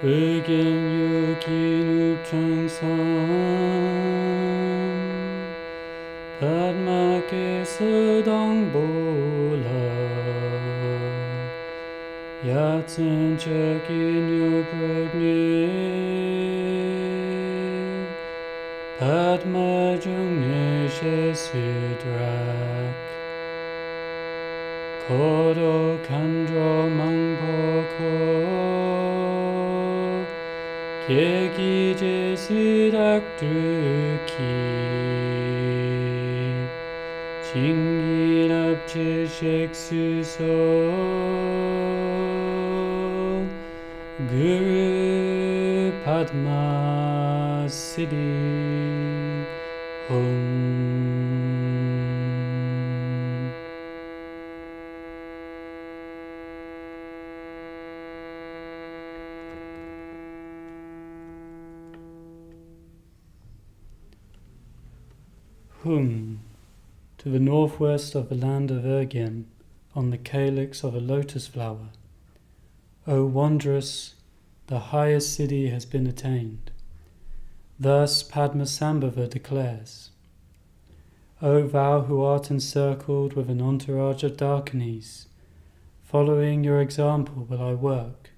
의견 유기 눕창상 padmak에서 당보라 야cen적인 유브rod니 padma 중에 제수드락 거룩한 드망보고 계기제스락두키 징기납지식수소 Guru Padma Siddhi Om. To the northwest of the land of Urgyen, on the calyx of a lotus flower. O wondrous, the highest city has been attained. Thus Padmasambhava declares, O thou who art encircled with an entourage of Darkanis, following your example will I work.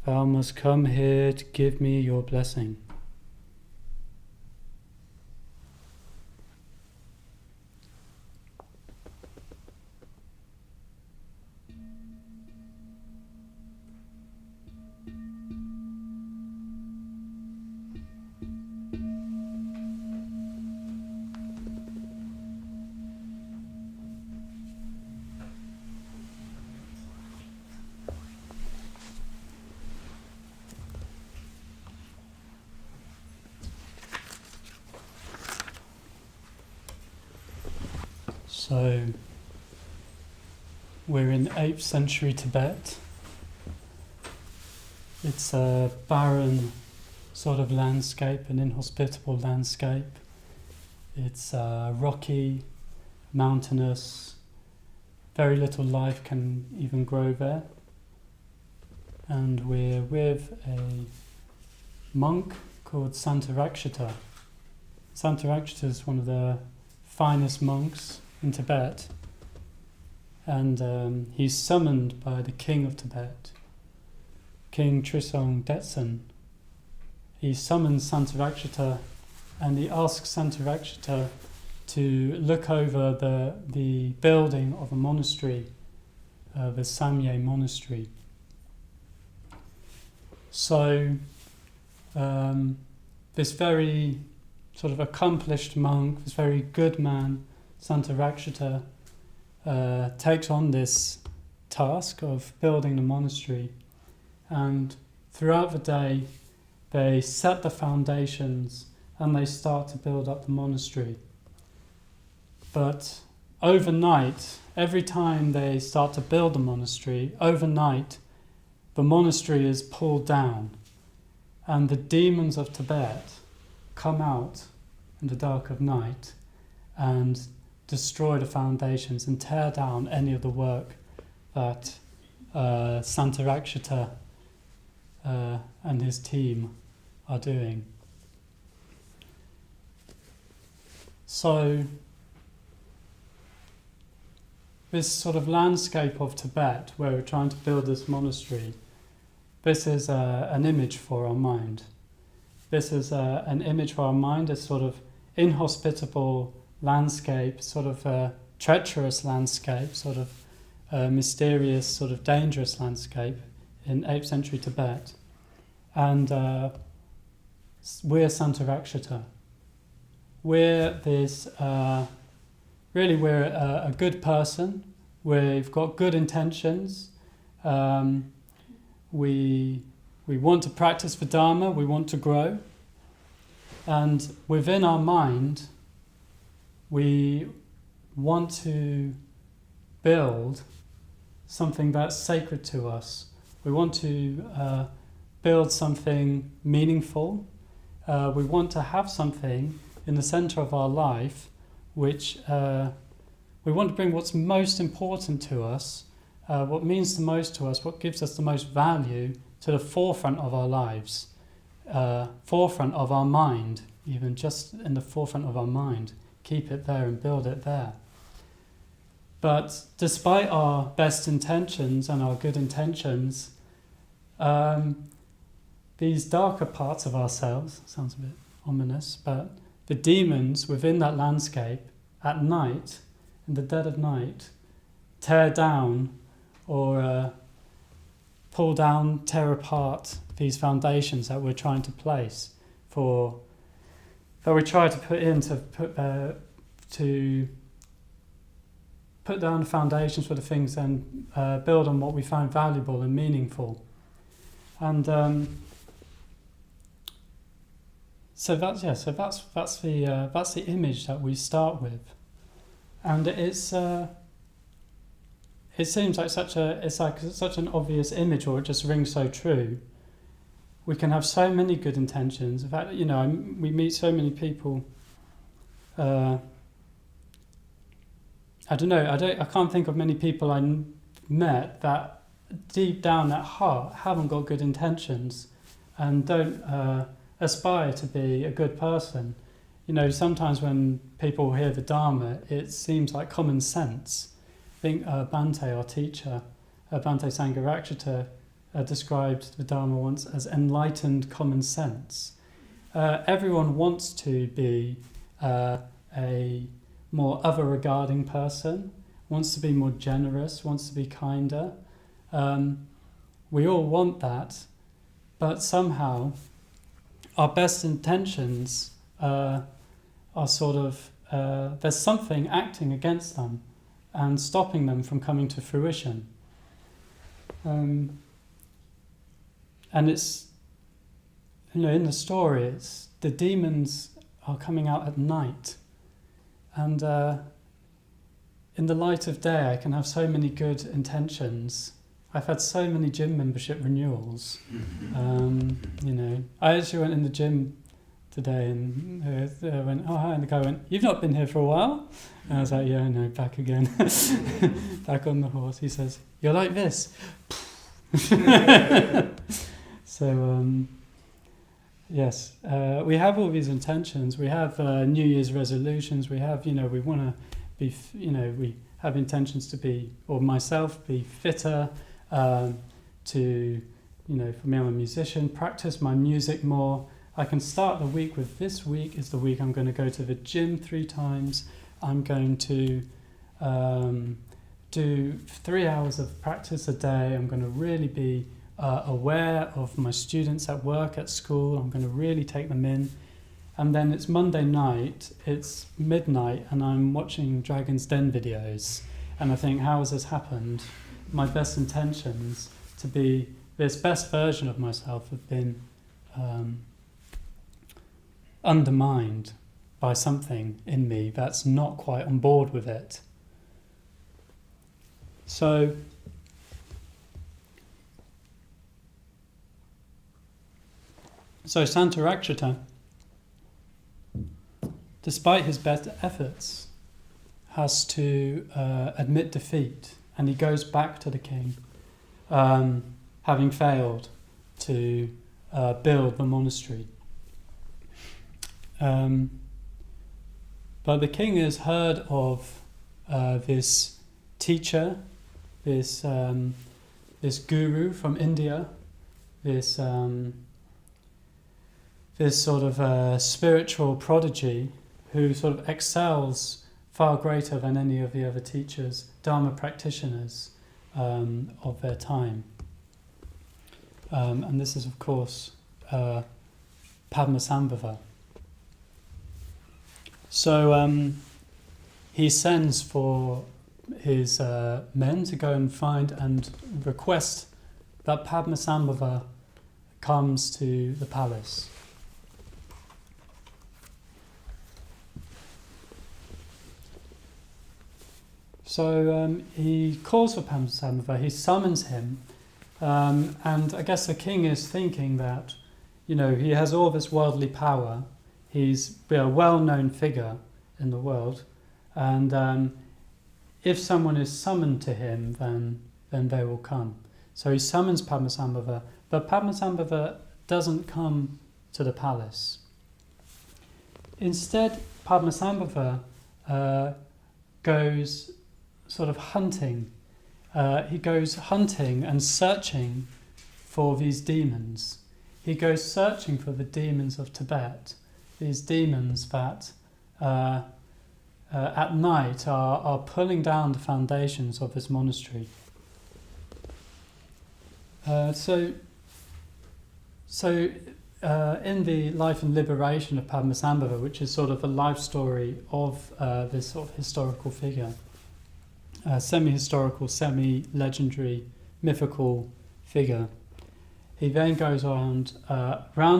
Thou must come here to give me your blessing. So, we're in 8th century Tibet. It's a barren sort of landscape, an inhospitable landscape. It's rocky, mountainous, very little life can even grow there. And we're with a monk called Santarakshita. Santarakshita is one of the finest monks in Tibet, and he's summoned by the king of Tibet, King Trisong Detsen. He summons Santarakshita and he asks Santarakshita to look over the building of a monastery, the Samye monastery. So this very sort of accomplished monk, this very good man, Santarakshita, takes on this task of building the monastery, and throughout the day they set the foundations and they start to build up the monastery. But overnight, every time they start to build the monastery, overnight the monastery is pulled down and the demons of Tibet come out in the dark of night and destroy the foundations and tear down any of the work that Santarakshita and his team are doing. So this sort of landscape of Tibet where we're trying to build this monastery, this is an image for our mind. This is an image for our mind, a sort of inhospitable landscape, sort of a treacherous landscape, sort of a mysterious, sort of dangerous landscape in 8th century Tibet. And we're Santarakshita. We're this, really we're a good person. We've got good intentions. We want to practice the Dharma, we want to grow. And within our mind, we want to build something that's sacred to us. We want to build something meaningful. We want to have something in the center of our life which We want to bring what's most important to us, what means the most to us, what gives us the most value to the forefront of our lives, forefront of our mind, even just in the forefront of our mind. Keep it there and build it there. But despite our best intentions and our good intentions, these darker parts of ourselves, sounds a bit ominous, but the demons within that landscape at night, in the dead of night, tear down or pull down, tear apart these foundations that we're trying to place for, that we try to put in to put down the foundations for the things and build on what we find valuable and meaningful. And so that's the image that we start with, and it seems like such an obvious image, or it just rings so true. We can have so many good intentions. In fact, we meet so many people. I can't think of many people I met that deep down at heart haven't got good intentions and don't aspire to be a good person. Sometimes when people hear the Dharma, it seems like common sense. I think Bhante, our teacher, Bhante Sangharakshita, described the Dharma once as enlightened common sense. Everyone wants to be a more other-regarding person, wants to be more generous, wants to be kinder. We all want that, but somehow our best intentions are sort of, there's something acting against them and stopping them from coming to fruition. And it's, in the story, it's the demons are coming out at night. And in the light of day, I can have so many good intentions. I've had so many gym membership renewals. I actually went in the gym today and went, oh, hi, and the guy went, you've not been here for a while? And I was like, yeah, I know, back again. Back on the horse. He says, you're like this. So, yes, we have all these intentions. We have New Year's resolutions. We have, we want to be, we have intentions to be, or myself, be fitter, to, for me, I'm a musician, practice my music more. I can start the week with, this week is the week I'm going to go to the gym 3 times. I'm going to do 3 hours of practice a day. I'm going to really be aware of my students at work, at school. I'm going to really take them in. And then it's Monday night, it's midnight, and I'm watching Dragon's Den videos. And I think, how has this happened? My best intentions to be this best version of myself have been undermined by something in me that's not quite on board with it. So Santarakshita, despite his best efforts, has to admit defeat, and he goes back to the king, having failed to build the monastery. But the king has heard of this teacher, this guru from India, this sort of spiritual prodigy who sort of excels far greater than any of the other teachers, Dharma practitioners of their time. And this is, of course, Padmasambhava. So he sends for his men to go and find and request that Padmasambhava comes to the palace. So he calls for Padmasambhava, he summons him, and I guess the king is thinking that, he has all this worldly power, he's a well-known figure in the world, and if someone is summoned to him, then they will come. So he summons Padmasambhava, but Padmasambhava doesn't come to the palace. Instead, Padmasambhava goes sort of hunting. He goes hunting and searching for these demons. He goes searching for the demons of Tibet, these demons that at night are pulling down the foundations of this monastery. So in the life and liberation of Padmasambhava, which is sort of a life story of this sort of historical figure, semi-historical, semi-legendary, mythical figure, he then goes around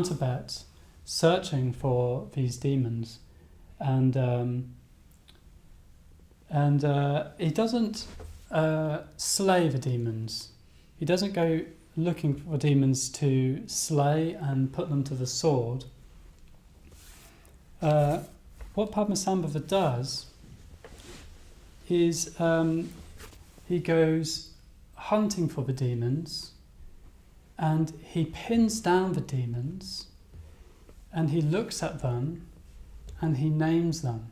Tibet searching for these demons, and he doesn't slay the demons. He doesn't go looking for demons to slay and put them to the sword. What Padmasambhava does is he goes hunting for the demons, and he pins down the demons, and he looks at them, and he names them.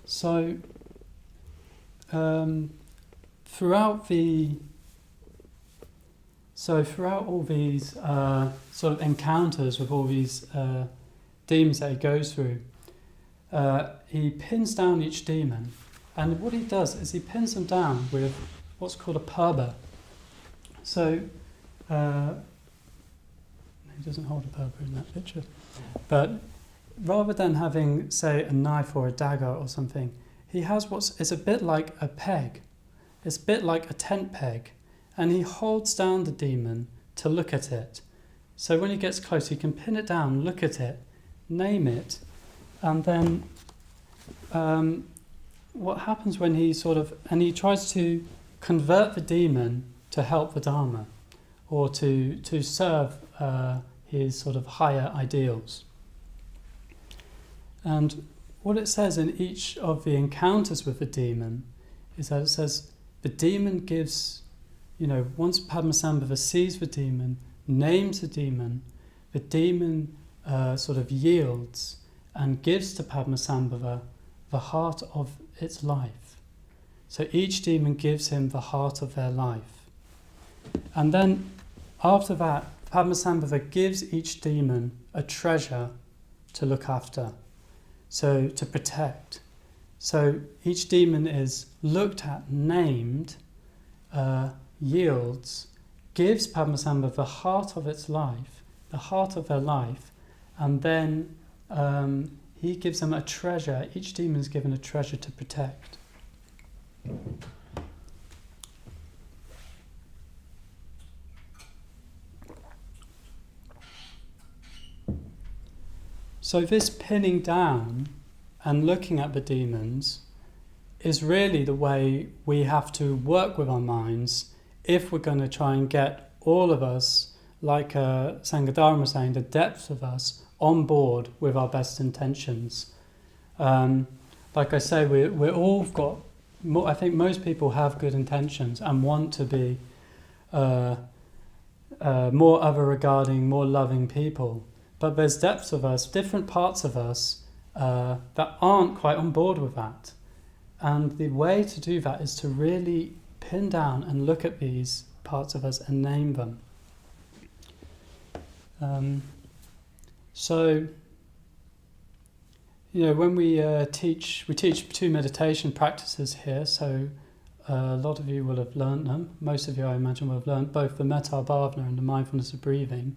So throughout all these sort of encounters with all these demons that he goes through, he pins down each demon, and what he does is he pins them down with what's called a purba. So he doesn't hold a purba in that picture, but rather than having, say, a knife or a dagger or something, he has it's a bit like a peg. It's a bit like a tent peg, and he holds down the demon to look at it. So when he gets close, he can pin it down, look at it, name it, and then what happens when he he tries to convert the demon to help the Dharma, or to serve his sort of higher ideals. And what it says in each of the encounters with the demon is that it says the demon gives, once Padmasambhava sees the demon, names the demon sort of yields and gives to Padmasambhava the heart of its life. So each demon gives him the heart of their life. And then after that, Padmasambhava gives each demon a treasure to look after, so to protect. So each demon is looked at, named, yields, gives Padmasambhava the heart of its life, the heart of their life, and then he gives them a treasure. Each demon is given a treasure to protect. So this pinning down and looking at the demons is really the way we have to work with our minds if we're going to try and get all of us, like Sanghadharma was saying, the depth of us on board with our best intentions. Like I say, we're all got, I think most people have good intentions and want to be more other regarding, more loving people. But there's depths of us, different parts of us that aren't quite on board with that. And the way to do that is to really pin down and look at these parts of us and name them. When we teach two meditation practices here, so a lot of you will have learnt them. Most of you, I imagine, will have learnt both the metta bhavana and the mindfulness of breathing.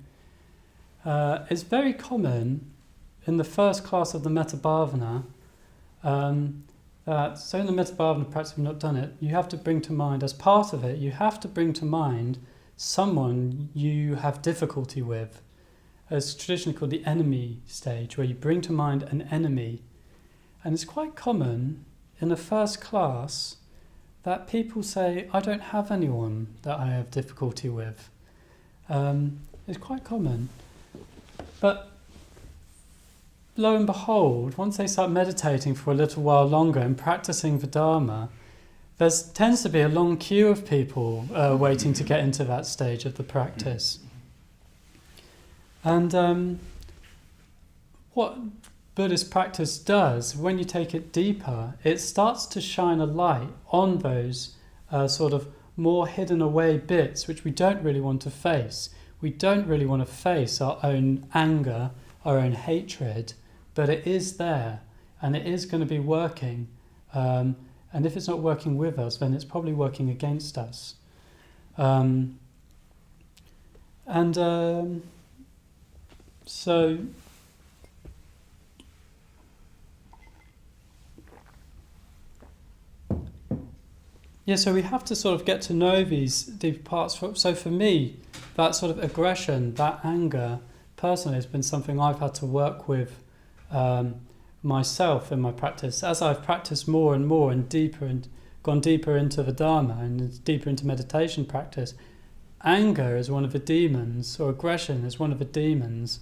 It's very common in the first class of the metta bhavana so in the metta bhavana practice, if you've not done it, you have to bring to mind, as part of it, you have to bring to mind someone you have difficulty with. It's traditionally called the enemy stage, where you bring to mind an enemy. And it's quite common in the first class that people say, I don't have anyone that I have difficulty with. It's quite common. But lo and behold, once they start meditating for a little while longer and practicing the Dharma, there tends to be a long queue of people waiting to get into that stage of the practice. And what Buddhist practice does, when you take it deeper, it starts to shine a light on those sort of more hidden away bits which we don't really want to face. We don't really want to face our own anger, our own hatred, but it is there and it is going to be working. And if it's not working with us, then it's probably working against us. So we have to sort of get to know these deep parts. So for me, that sort of aggression, that anger, personally has been something I've had to work with myself in my practice. As I've practiced more and more and deeper and gone deeper into the Dharma and deeper into meditation practice, anger is one of the demons, or aggression is one of the demons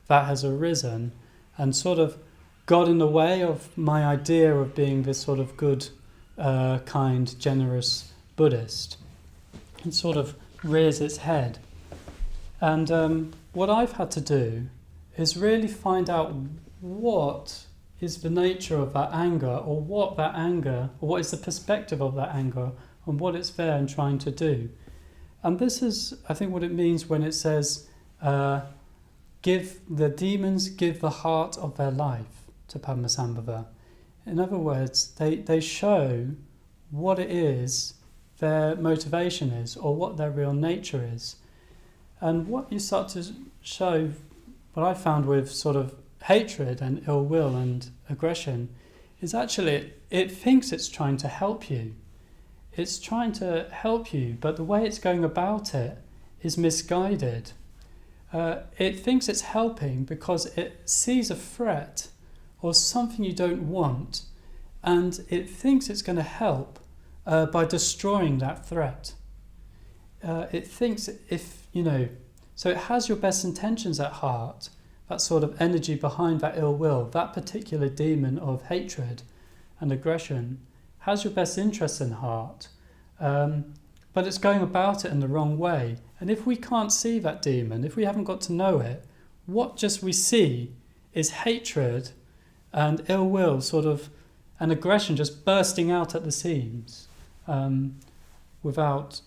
that has arisen and sort of got in the way of my idea of being this sort of good, kind, generous Buddhist. It sort of rears its head. And what I've had to do is really find out what is the nature of that anger, or what is the perspective of that anger, and what it's there and trying to do. And this is, I think, what it means when it says, give the heart of their life to Padmasambhava. In other words, they show what it is their motivation is, or what their real nature is. And what you start to show, what I found with sort of hatred and ill will and aggression, is actually it thinks it's trying to help you. It's trying to help you, but the way it's going about it is misguided. It thinks it's helping because it sees a threat or something you don't want, and it thinks it's going to help by destroying that threat. It thinks so it has your best intentions at heart, that sort of energy behind that ill will, that particular demon of hatred and aggression has your best interests in heart, but it's going about it in the wrong way. And if we can't see that demon, if we haven't got to know it, what just we see is hatred and ill will, sort of, and aggression just bursting out at the seams, without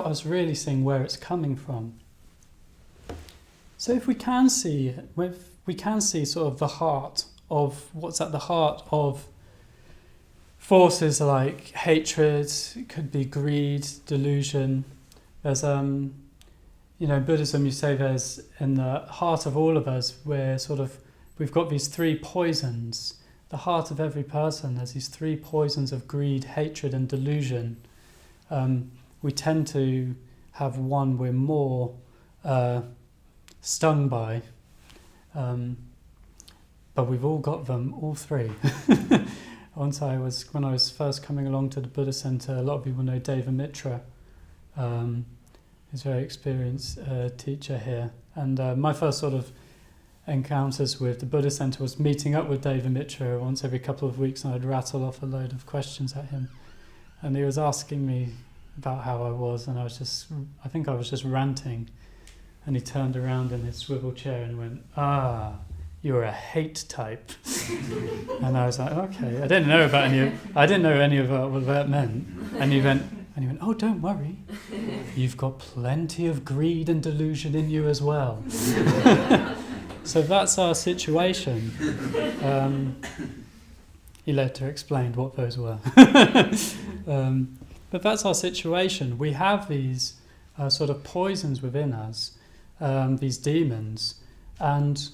us really seeing where it's coming from. So if we can see sort of the heart of what's at the heart of forces like hatred, it could be greed, delusion. There's in Buddhism you say there's in the heart of all of us we've got these three poisons. The heart of every person, there's these three poisons of greed, hatred and delusion. We tend to have one we're more stung by, but we've all got them, all three. When I was first coming along to the Buddhist Center, a lot of people know Deva Mitra. He's a very experienced teacher here. And my first sort of encounters with the Buddhist Center was meeting up with Deva Mitra once every couple of weeks, and I'd rattle off a load of questions at him. And he was asking me about how I was, and I think I was just ranting. And he turned around in his swivel chair and went, you're a hate type. And I was like, okay. I didn't know any of what that meant. And he went, oh, don't worry. You've got plenty of greed and delusion in you as well. So that's our situation. He later explained what those were. But that's our situation. We have these sort of poisons within us, these demons, and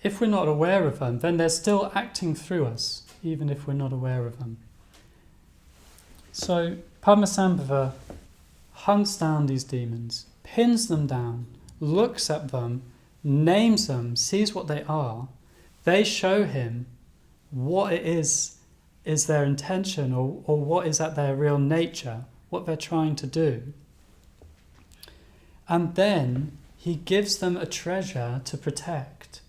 if we're not aware of them, then they're still acting through us, even if we're not aware of them. So Padmasambhava hunts down these demons, pins them down, looks at them, names them, sees what they are. They show him what it is their intention, or what is at their real nature, what they're trying to do. And then he gives them a treasure to protect.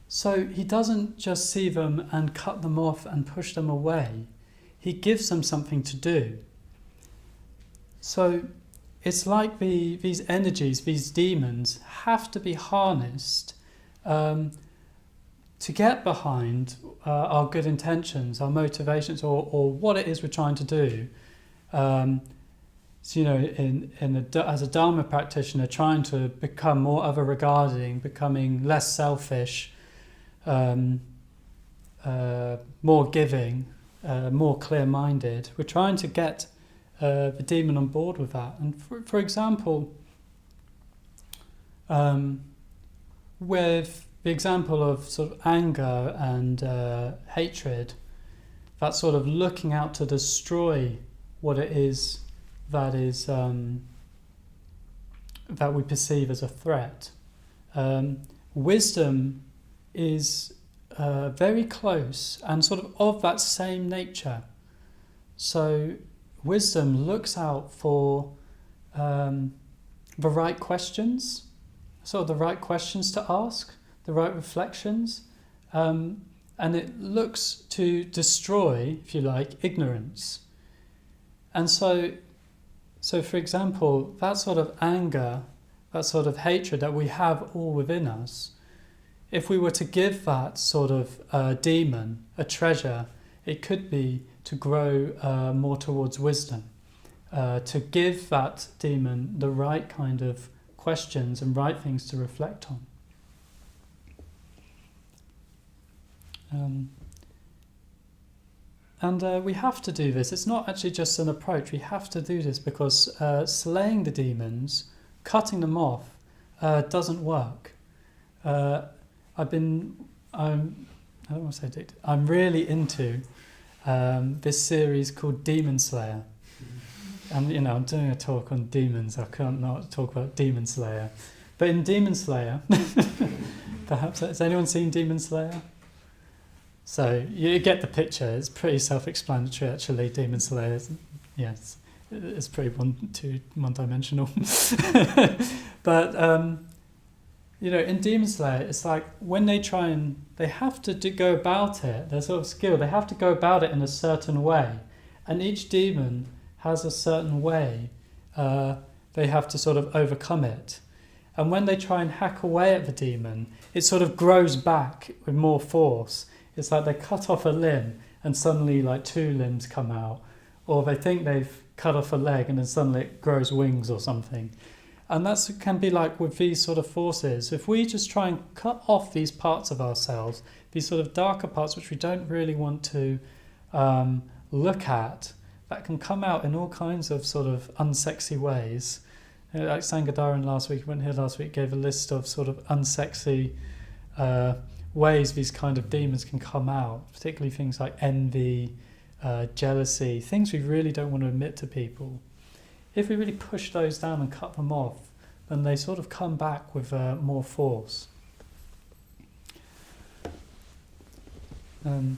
So he doesn't just see them and cut them off and push them away. He gives them something to do. So it's like these energies, these demons, have to be harnessed to get behind our good intentions, our motivations, or what it is we're trying to do. So, as a Dharma practitioner, trying to become more other-regarding, becoming less selfish, more giving, more clear-minded. We're trying to get the demon on board with that. And for example, with the example of sort of anger and hatred, that sort of looking out to destroy what it is that we perceive as a threat. Wisdom is very close and sort of that same nature. So wisdom looks out for the right questions, sort of the right questions to ask, the right reflections, and it looks to destroy, if you like, ignorance. And so for example, that sort of anger, that sort of hatred that we have all within us, if we were to give that sort of demon a treasure, it could be to grow more towards wisdom, to give that demon the right kind of questions and right things to reflect on. And we have to do this. It's not actually just an approach. We have to do this because slaying the demons, cutting them off, doesn't work. I'm really into this series called Demon Slayer. And I'm doing a talk on demons. I can't not talk about Demon Slayer. But in Demon Slayer, perhaps, has anyone seen Demon Slayer? So you get the picture. It's pretty self-explanatory, actually. Demon Slayer, yes, it's pretty one-dimensional. But in Demon Slayer, it's like when they have to go about it. They're sort of skilled. They have to go about it in a certain way, and each demon has a certain way they have to sort of overcome it. And when they try and hack away at the demon, it sort of grows back with more force. It's like they cut off a limb and suddenly like two limbs come out, or they think they've cut off a leg and then suddenly it grows wings or something. And that can be like with these sort of forces. If we just try and cut off these parts of ourselves, these sort of darker parts which we don't really want to look at, that can come out in all kinds of sort of unsexy ways. Like Sangadharan went here last week, gave a list of sort of unsexy ways these kind of demons can come out, particularly things like envy, jealousy, things we really don't want to admit to people. If we really push those down and cut them off, then they sort of come back with more force. I've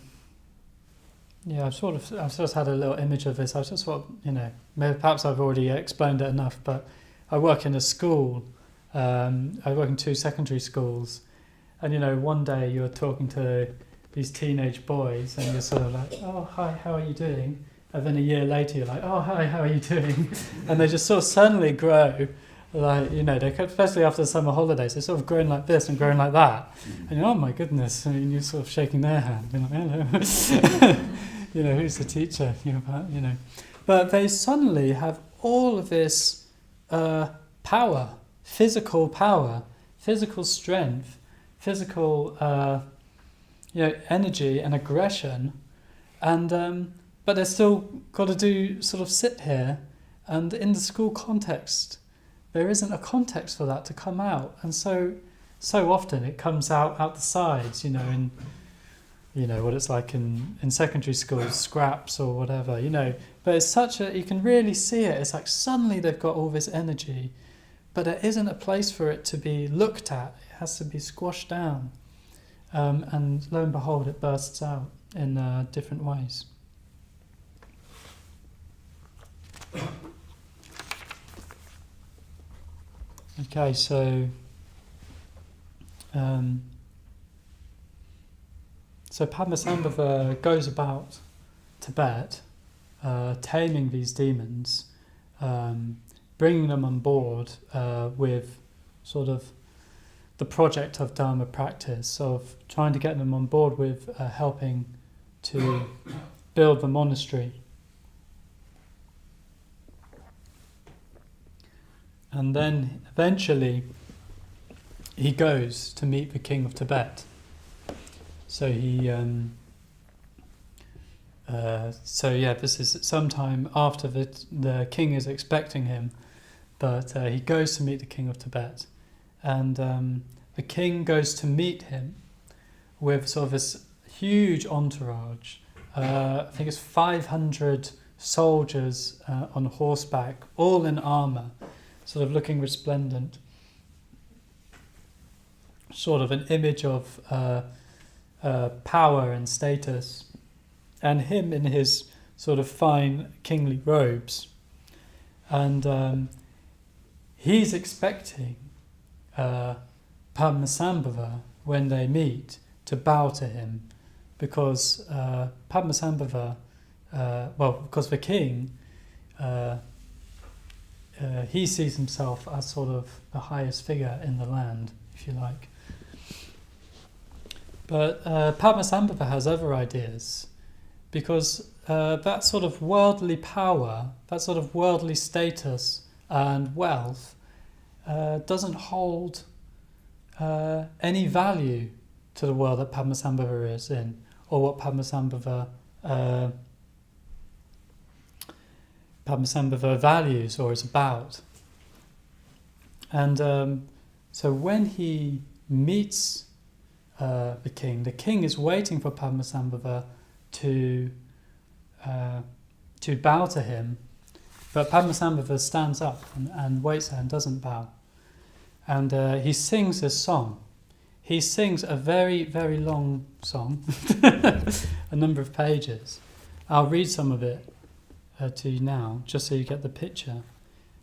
just had a little image of this. I just thought, maybe perhaps I've already explained it enough, but I work in a school. I work in 2 secondary schools, and one day you're talking to these teenage boys, and you're sort of like, "Oh, hi, how are you doing?" And then a year later, you're like, "Oh, hi, how are you doing?" And they just sort of suddenly grow, like, they especially after the summer holidays, they're sort of growing like this and growing like that. And you're, oh my goodness, and you're sort of shaking their hand, being like, hello. Who's the teacher? But they suddenly have all of this power, physical strength, physical energy and aggression, and but they're still got to sit here, and in the school context, there isn't a context for that to come out, and so often it comes out the sides, in what it's like in secondary schools, scraps or whatever, But it's you can really see it. It's like suddenly they've got all this energy, but there isn't a place for it to be looked at. It has to be squashed down, and lo and behold, it bursts out in different ways. Okay, so Padmasambhava goes about Tibet, taming these demons, bringing them on board with sort of the project of Dharma practice, of trying to get them on board with helping to build the monastery. And then eventually he goes to meet the king of Tibet. So this is sometime after the king is expecting him, but he goes to meet the king of Tibet. And the king goes to meet him with sort of this huge entourage. I think it's 500 soldiers on horseback, all in armour, sort of looking resplendent. Sort of an image of power and status. And him in his sort of fine kingly robes. And he's expecting Padmasambhava, when they meet, to bow to him, because Padmasambhava, because the king, he sees himself as sort of the highest figure in the land, if you like. But Padmasambhava has other ideas, because that sort of worldly power, that sort of worldly status and wealth doesn't hold any value to the world that Padmasambhava is in, or what Padmasambhava values or is about. And so when he meets the king is waiting for Padmasambhava to bow to him, but Padmasambhava stands up and waits there and doesn't bow. And he sings this song. He sings a very, very long song, a number of pages. I'll read some of it to you now, just so you get the picture.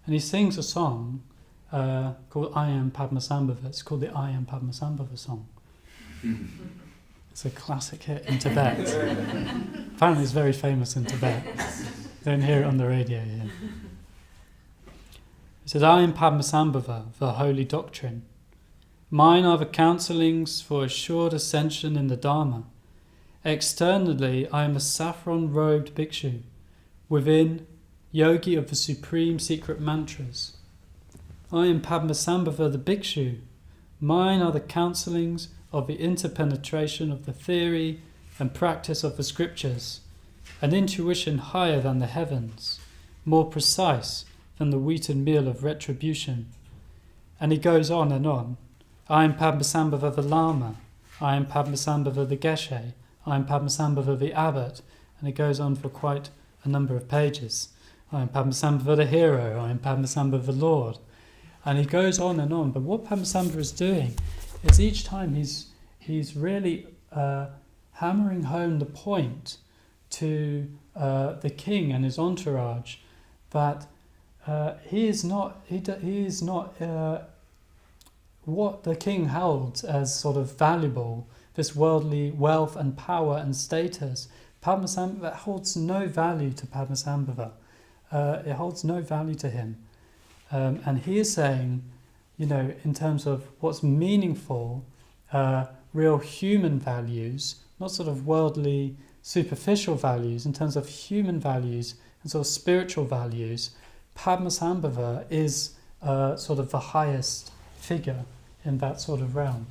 And he sings a song called I Am Padmasambhava. It's called the I Am Padmasambhava song. It's a classic hit in Tibet. Apparently it's very famous in Tibet. Don't hear it on the radio here. It says, I am Padmasambhava, the holy doctrine. Mine are the counsellings for assured ascension in the Dharma. Externally, I am a saffron-robed bhikshu. Within, yogi of the supreme secret mantras. I am Padmasambhava the bhikshu. Mine are the counsellings of the interpenetration of the theory and practice of the scriptures, an intuition higher than the heavens, more precise than the wheaten meal of retribution. And he goes on and on. I am Padmasambhava the Lama. I am Padmasambhava the Geshe. I am Padmasambhava the Abbot. And it goes on for quite a number of pages. I am Padmasambhava the hero. I am Padmasambhava the Lord. And he goes on and on. But what Padmasambhava is doing is each time he's really hammering home the point to the king and his entourage that he is not what the king holds as sort of valuable, this worldly wealth and power and status. Padmasambhava holds no value to Padmasambhava. It holds no value to him. And he is saying, in terms of what's meaningful, real human values, not sort of worldly, superficial values, in terms of human values and sort of spiritual values, Padmasambhava is sort of the highest figure in that sort of realm.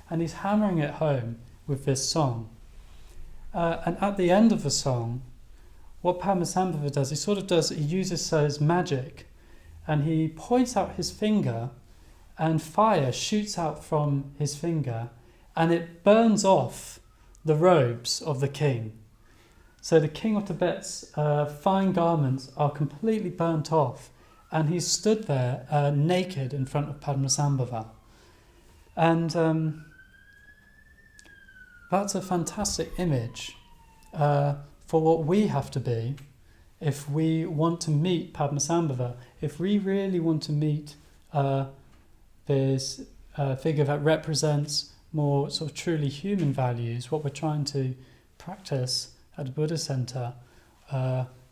And he's hammering it home with this song. And at the end of the song, what Padmasambhava does, he uses his magic, and he points out his finger, and fire shoots out from his finger, and it burns off the robes of the king. So the king of Tibet's fine garments are completely burnt off, and he's stood there naked in front of Padmasambhava. And that's a fantastic image for what we have to be if we want to meet Padmasambhava, if we really want to meet this figure that represents more sort of truly human values, what we're trying to practice at the Buddhist Center,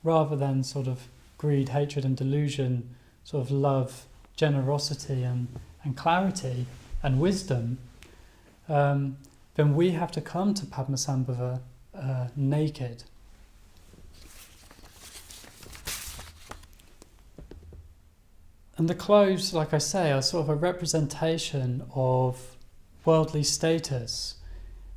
rather than sort of greed, hatred and delusion, sort of love, generosity and clarity and wisdom, then we have to come to Padmasambhava naked. And the clothes, like I say, are sort of a representation of worldly status.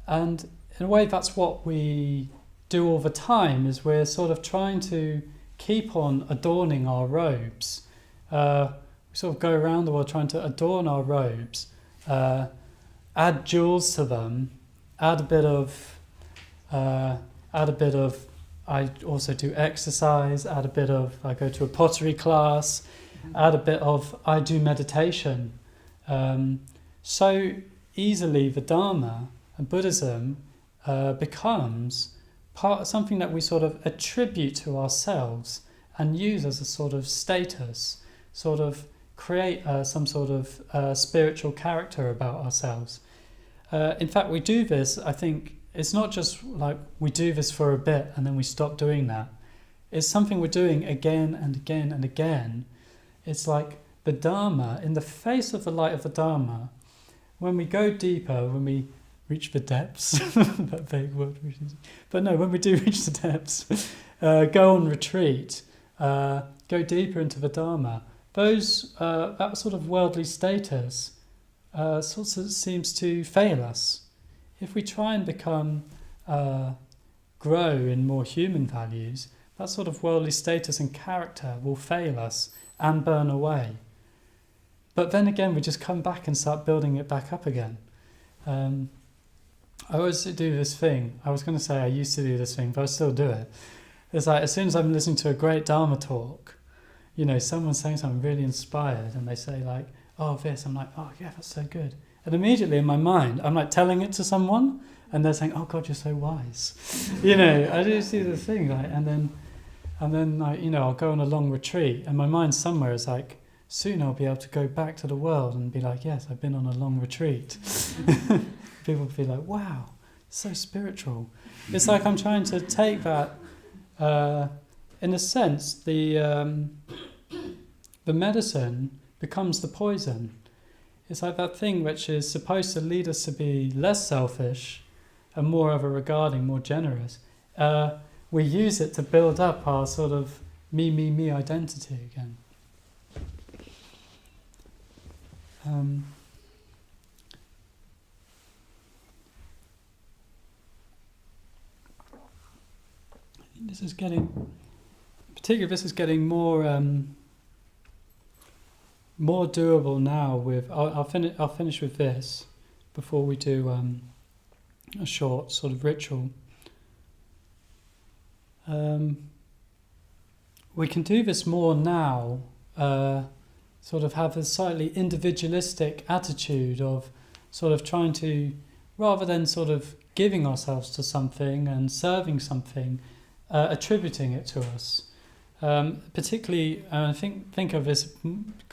And in a way, that's what we do all the time, is we're sort of trying to keep on adorning our robes. We sort of go around the world trying to adorn our robes, add jewels to them, add a bit of, I also do exercise, I go to a pottery class, add a bit of, I do meditation. So easily the Dharma and Buddhism becomes something that we sort of attribute to ourselves and use as a sort of status, sort of create some sort of spiritual character about ourselves. In fact, we do this, I think, it's not just like we do this for a bit and then we stop doing that. It's something we're doing again and again and again. It's like the Dharma, in the face of the light of the Dharma, when we go deeper, when we reach the depths, that vague word, but no, when we do reach the depths, go on retreat, go deeper into the Dharma, that sort of worldly status sort of seems to fail us. If we try and grow in more human values, that sort of worldly status and character will fail us and burn away. But then again, we just come back and start building it back up again. I always do this thing. I was going to say I used to do this thing, but I still do it. It's like as soon as I'm listening to a great Dharma talk, someone's saying something really inspired and they say like, oh, this, I'm like, oh yeah, that's so good. And immediately in my mind, I'm like telling it to someone and they're saying, oh God, you're so wise. I do see the thing, like, and then like, I'll go on a long retreat and my mind somewhere is like, soon I'll be able to go back to the world and be like, yes, I've been on a long retreat. People will be like, wow, so spiritual. It's like I'm trying to take that, in a sense, the medicine becomes the poison. It's like that thing which is supposed to lead us to be less selfish and more ever regarding, more generous. We use it to build up our sort of me identity again. This is getting more doable now. I'll finish with this before we do a short sort of ritual. We can do this more now. Sort of have a slightly individualistic attitude of sort of trying to, rather than sort of giving ourselves to something and serving something, attributing it to us. Particularly, I think of this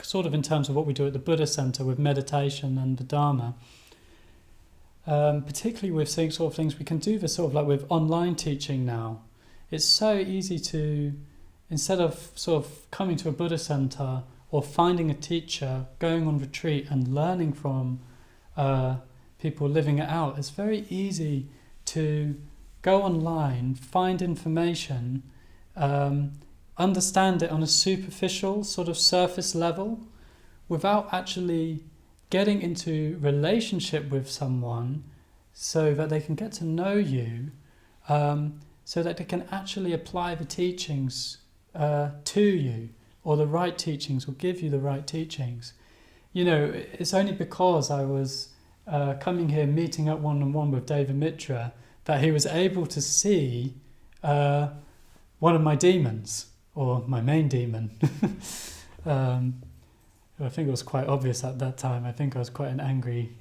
sort of in terms of what we do at the Buddhist Center with meditation and the Dharma. Particularly with seeing sort of things, we can do this sort of like with online teaching now. It's so easy to, instead of sort of coming to a Buddhist Center or finding a teacher, going on retreat and learning from people living it out, it's very easy to go online, find information, understand it on a superficial sort of surface level without actually getting into relationship with someone so that they can get to know you, so that they can actually apply the teachings to you, or the right teachings, will give you the right teachings. It's only because I was coming here, meeting up one-on-one with David Mitra, that he was able to see one of my demons, or my main demon. I think it was quite obvious at that time. I think I was quite an angry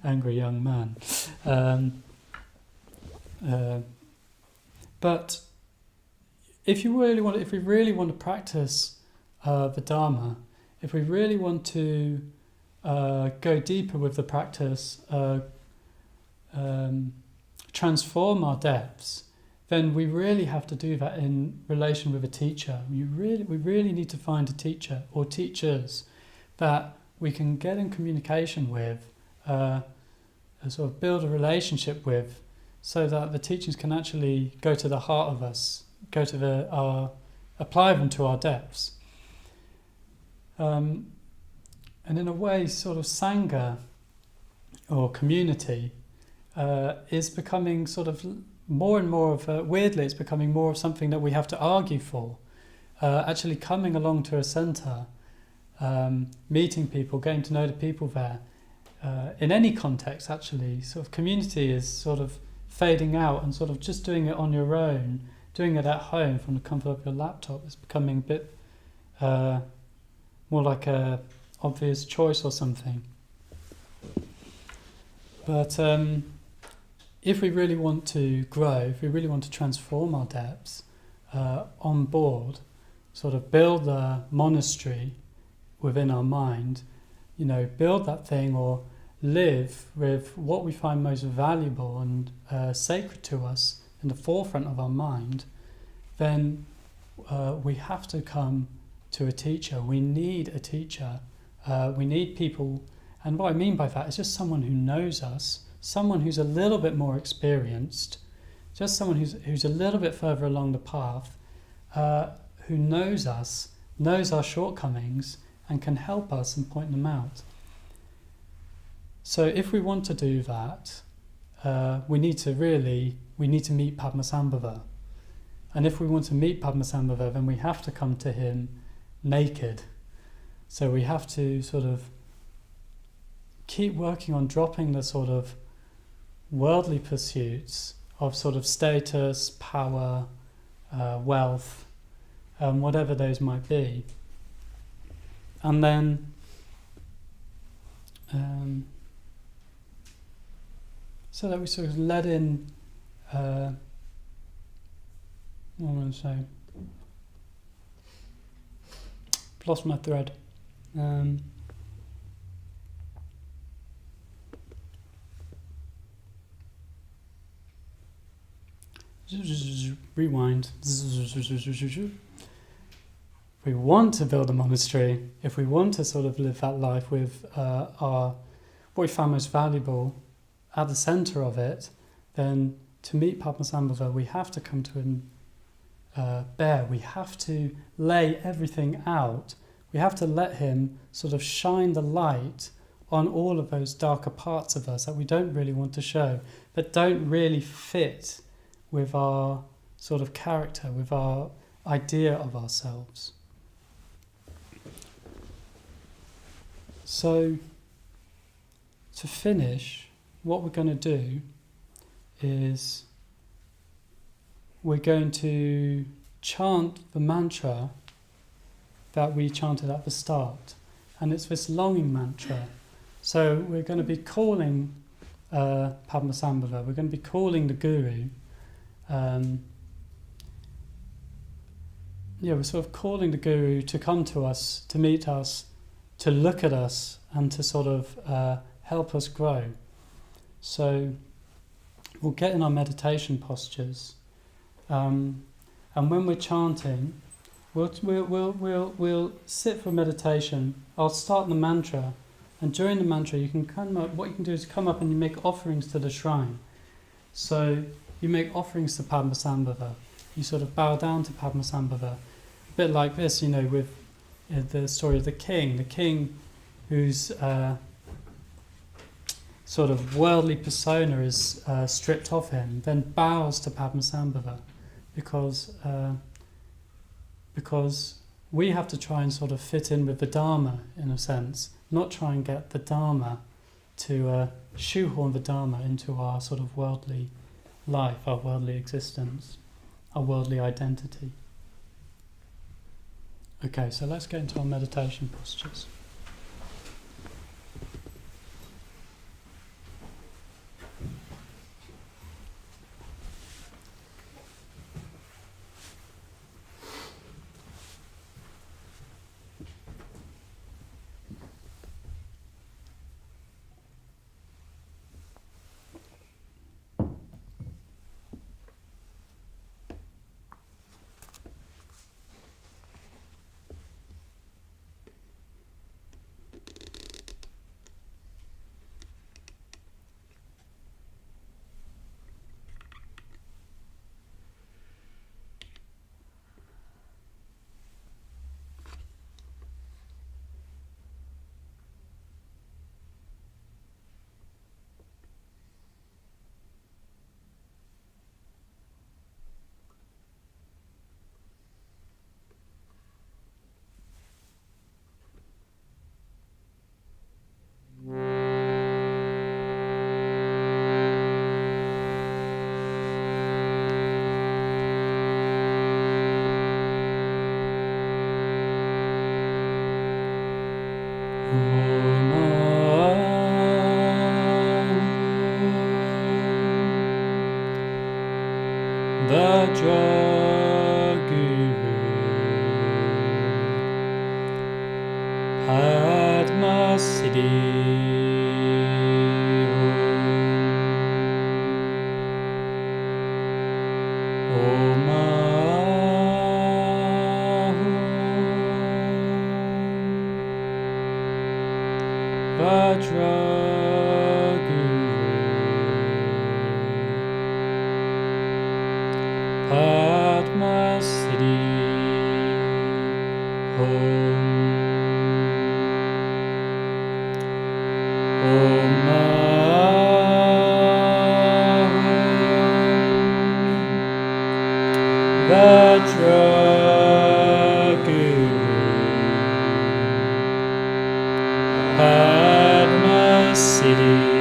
young man. But if we really want to practice the Dharma, if we really want to go deeper with the practice, transform our depths, then we really have to do that in relation with a teacher. We really need to find a teacher or teachers that we can get in communication with, sort of build a relationship with, so that the teachings can actually go to the heart of us, apply them to our depths. And in a way, sort of Sangha or community is becoming sort of more and more of weirdly, it's becoming more of something that we have to argue for. Actually coming along to a centre, meeting people, getting to know the people there, in any context actually, sort of community is sort of fading out, and sort of just doing it on your own, doing it at home from the comfort of your laptop is becoming a bit more like a obvious choice or something. But if we really want to grow, if we really want to transform our depths on board, sort of build a monastery within our mind, build that thing or live with what we find most valuable and sacred to us in the forefront of our mind, then we have to come to a teacher. We need a teacher. We need people, and what I mean by that is just someone who knows us, someone who's a little bit more experienced, just someone who's a little bit further along the path, who knows us, knows our shortcomings, and can help us and point them out. So if we want to do that, we need to meet Padmasambhava. And if we want to meet Padmasambhava, then we have to come to him naked. So we have to sort of keep working on dropping the sort of worldly pursuits of sort of status, power, wealth, whatever those might be. And then so that we sort of let in, what am I going to say? Lost my thread. Rewind. We want to build a monastery, if we want to sort of live that life with what we found most valuable at the centre of it, then to meet Padmasambhava, we have to come to him bare. We have to lay everything out. We have to let him sort of shine the light on all of those darker parts of us that we don't really want to show, that don't really fit with our sort of character, with our idea of ourselves. So, to finish, what we're going to do is we're going to chant the mantra that we chanted at the start, and it's this longing mantra. So we're going to be calling Padmasambhava, we're going to be calling the Guru. We're sort of calling the Guru to come to us, to meet us, to look at us, and to sort of help us grow. So we'll get in our meditation postures, and when we're chanting, we'll sit for meditation. I'll start the mantra, and during the mantra, you can come up. What you can do is come up and you make offerings to the shrine. So you make offerings to Padmasambhava. You sort of bow down to Padmasambhava, a bit like this, with the story of the king whose sort of worldly persona is stripped off him, then bows to Padmasambhava, because we have to try and sort of fit in with the Dharma, in a sense, not try and get the Dharma to shoehorn the Dharma into our sort of worldly life, our worldly existence, our worldly identity. Okay, so let's get into our meditation postures. Padma Siddhi. Om Vajra Padma Siddhi.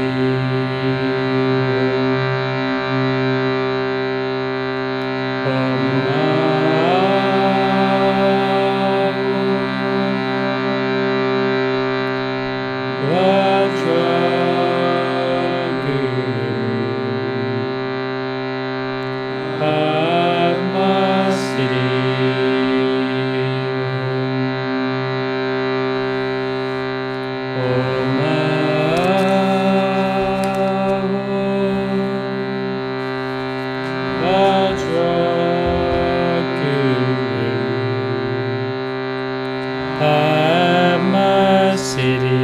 Vajra Padma Siddhi.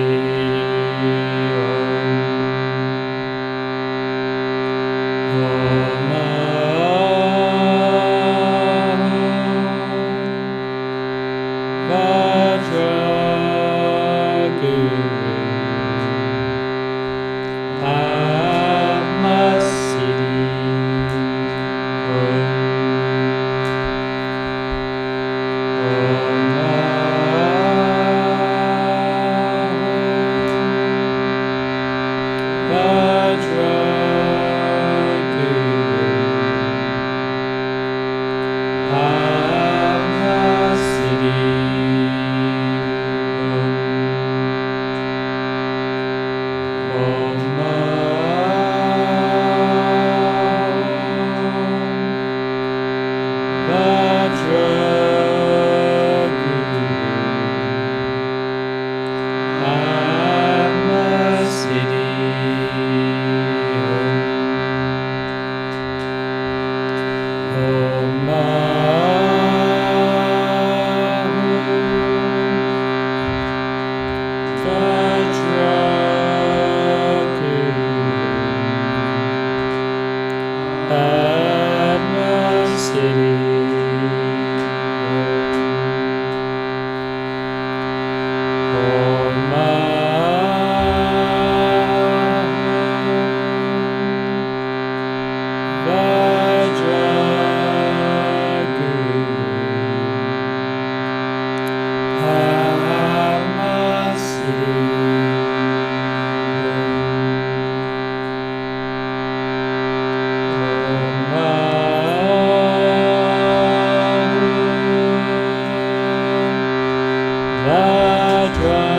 Vajra